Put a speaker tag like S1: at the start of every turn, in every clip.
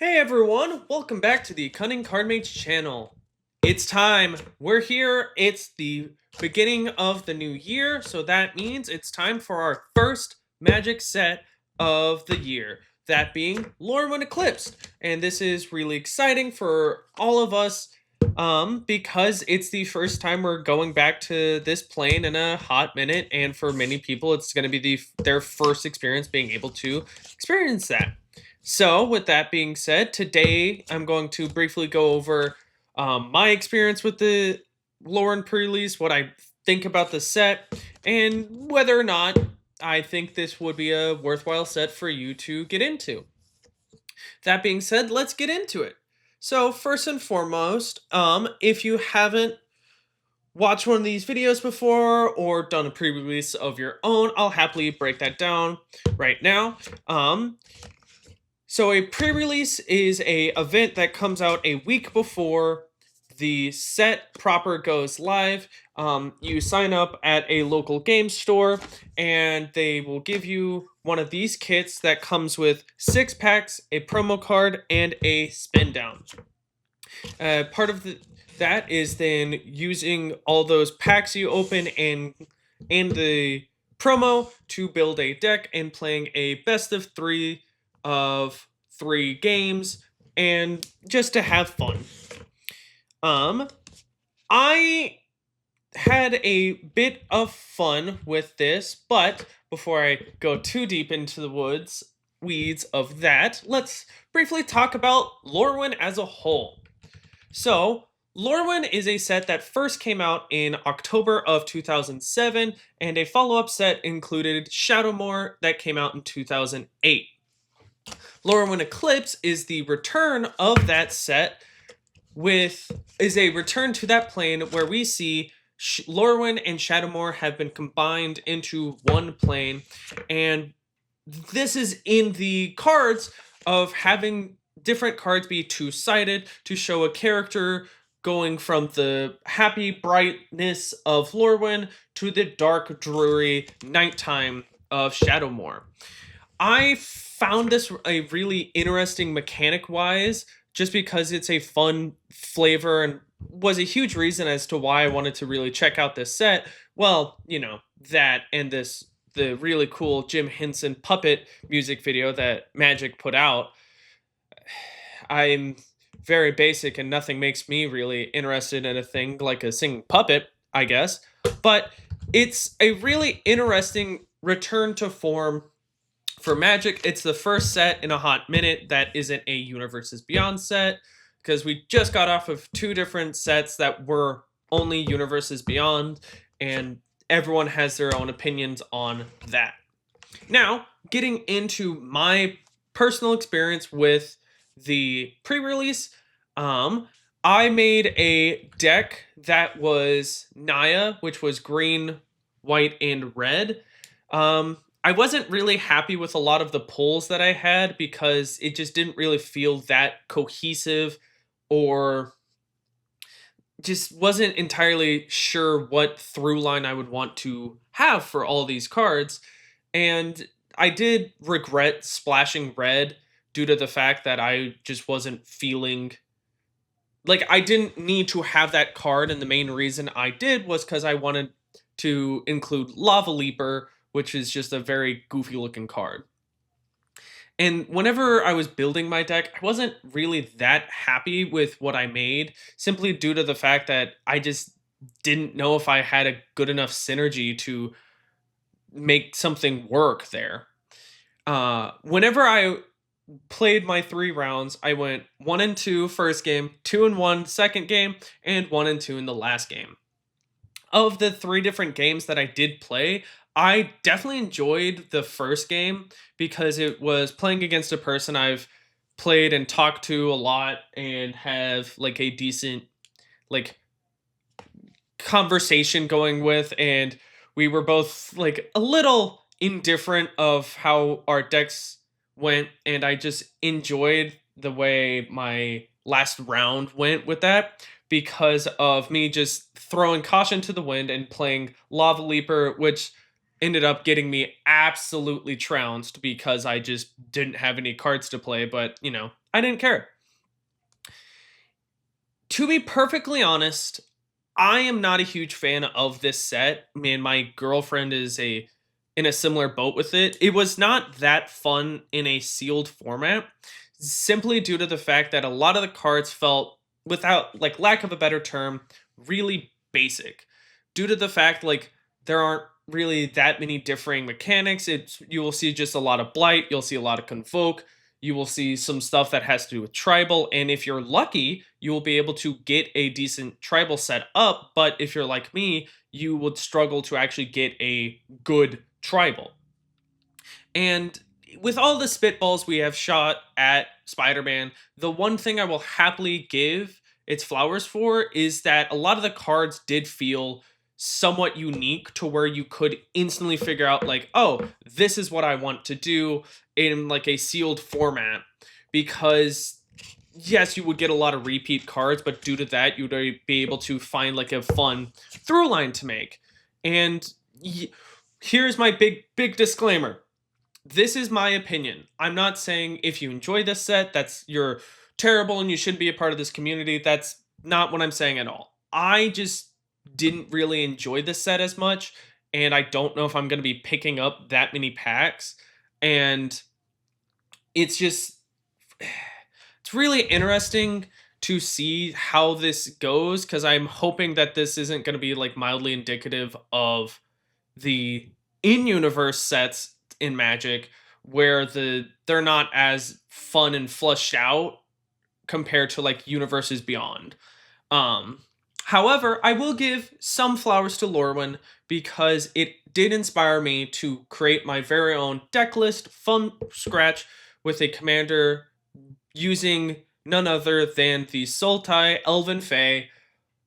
S1: Hey everyone, welcome back to the Cunning Card Mage channel. It's time. We're here. It's the beginning of the new year, so that means it's time for our first magic set of the year. That being Lorwyn Eclipsed. And this is really exciting for all of us because it's the first time we're going back to this plane in a hot minute, and for many people it's going to be their first experience being able to experience that. So, with that being said, today I'm going to briefly go over my experience with the Lauren pre-release, what I think about the set, and whether or not I think this would be a worthwhile set for you to get into. That being said, let's get into it. So, first and foremost, if you haven't watched one of these videos before or done a pre-release of your own, I'll happily break that down right now. So a pre-release is a event that comes out a week before the set proper goes live. You sign up at a local game store, and they will give you one of these kits that comes with 6 packs, a promo card, and a spin down. Part of that is then using all those packs you open and the promo to build a deck and playing a best of 3 games and just to have fun. I had a bit of fun with this, but before I go too deep into the weeds of that, let's briefly talk about Lorwyn as a whole. So, Lorwyn is a set that first came out in October of 2007, and a follow-up set included Shadowmoor that came out in 2008. Lorwyn Eclipse is the return of that set is a return to that plane where we see Lorwyn and Shadowmoor have been combined into one plane, and this is in the cards of having different cards be two-sided to show a character going from the happy brightness of Lorwyn to the dark, dreary nighttime of Shadowmoor. I found this a really interesting mechanic-wise, just because it's a fun flavor and was a huge reason as to why I wanted to really check out this set. Well, that and the really cool Jim Henson puppet music video that Magic put out. I'm very basic and nothing makes me really interested in a thing like a singing puppet, I guess. But it's a really interesting return to form for Magic. It's the first set in a hot minute that isn't a Universes Beyond set, because we just got off of 2 different sets that were only Universes Beyond, and everyone has their own opinions on that. Now, getting into my personal experience with the pre-release, I made a deck that was Naya, which was green, white, and red. I wasn't really happy with a lot of the pulls that I had because it just didn't really feel that cohesive, or just wasn't entirely sure what through line I would want to have for all these cards. And I did regret splashing red due to the fact that I just wasn't feeling like I didn't need to have that card, and the main reason I did was because I wanted to include Lava Leaper, which is just a very goofy looking card. And whenever I was building my deck, I wasn't really that happy with what I made, simply due to the fact that I just didn't know if I had a good enough synergy to make something work there. Whenever I played my 3 rounds, I went 1 and 2 first game, 2 and 1 second game, and 1 and 2 in the last game. Of the 3 different games that I did play, I definitely enjoyed the first game because it was playing against a person I've played and talked to a lot and have like a decent like conversation going with, and we were both like a little indifferent of how our decks went, and I just enjoyed the way my last round went with that because of me just throwing caution to the wind and playing Lava Leaper, which ended up getting me absolutely trounced because I just didn't have any cards to play. But, I didn't care. To be perfectly honest, I am not a huge fan of this set. Man, my girlfriend is a in a similar boat with it. It was not that fun in a sealed format, simply due to the fact that a lot of the cards felt, without like lack of a better term, really basic. Due to the fact like there aren't really that many differing mechanics. It's you will see just a lot of blight, you'll see a lot of convoke, you will see some stuff that has to do with tribal, and if you're lucky you will be able to get a decent tribal set up, but if you're like me you would struggle to actually get a good tribal. And with all the spitballs we have shot at Spider-Man, the one thing I will happily give its flowers for is that a lot of the cards did feel somewhat unique to where you could instantly figure out like, oh, this is what I want to do in like a sealed format. Because yes, you would get a lot of repeat cards, but due to that, you would be able to find like a fun through line to make. And here's my big disclaimer: this is my opinion. I'm not saying if you enjoy this set, that's you're terrible and you shouldn't be a part of this community. That's not what I'm saying at all. I just didn't really enjoy this set as much, and I don't know if I'm going to be picking up that many packs. And it's just it's really interesting to see how this goes, because I'm hoping that this isn't going to be like mildly indicative of the in-universe sets in Magic, where they're not as fun and flushed out compared to like universes beyond. Um, However, I will give some flowers to Lorwyn because it did inspire me to create my very own deck list from scratch with a commander using none other than the Sultai Elven Fae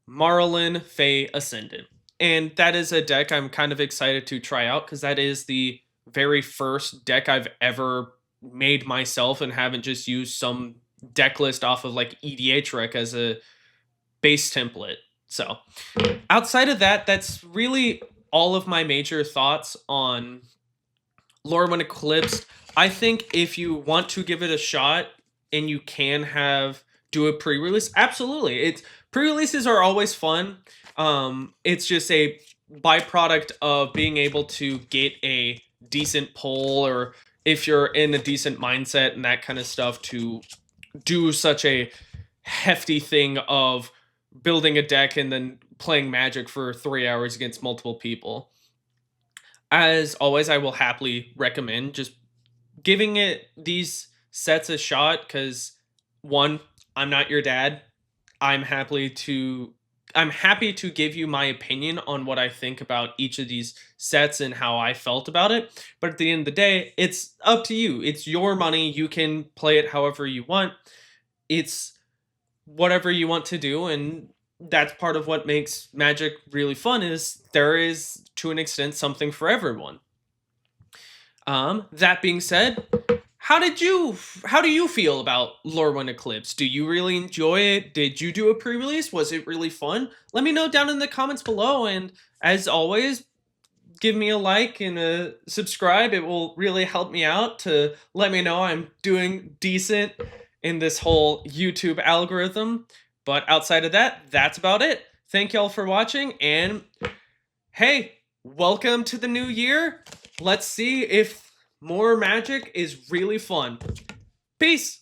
S1: Marlin Fae Ascendant. And that is a deck I'm kind of excited to try out because that is the very first deck I've ever made myself and haven't just used some deck list off of like EDHREC as a base template. So, outside of that, that's really all of my major thoughts on Lorwyn Eclipsed. I think if you want to give it a shot and you can have do a pre-release, absolutely. It's pre-releases are always fun. It's just a byproduct of being able to get a decent poll, or if you're in a decent mindset and that kind of stuff, to do such a hefty thing of building a deck and then playing Magic for 3 hours against multiple people. As always, I will happily recommend just giving it these sets a shot because, one, I'm not your dad. I'm I'm happy to give you my opinion on what I think about each of these sets and how I felt about it. But at the end of the day, it's up to you. It's your money. You can play it however you want. It's whatever you want to do, and that's part of what makes Magic really fun, is there is to an extent something for everyone. That being said, how do you feel about Lorwyn Eclipse? Do you really enjoy it? Did you do a pre-release? Was it really fun? Let me know down in the comments below, and as always, give me a like and a subscribe. It will really help me out to let me know I'm doing decent in this whole YouTube algorithm. But outside of that, that's about it. Thank y'all for watching, and hey, welcome to the new year. Let's see if more Magic is really fun. Peace!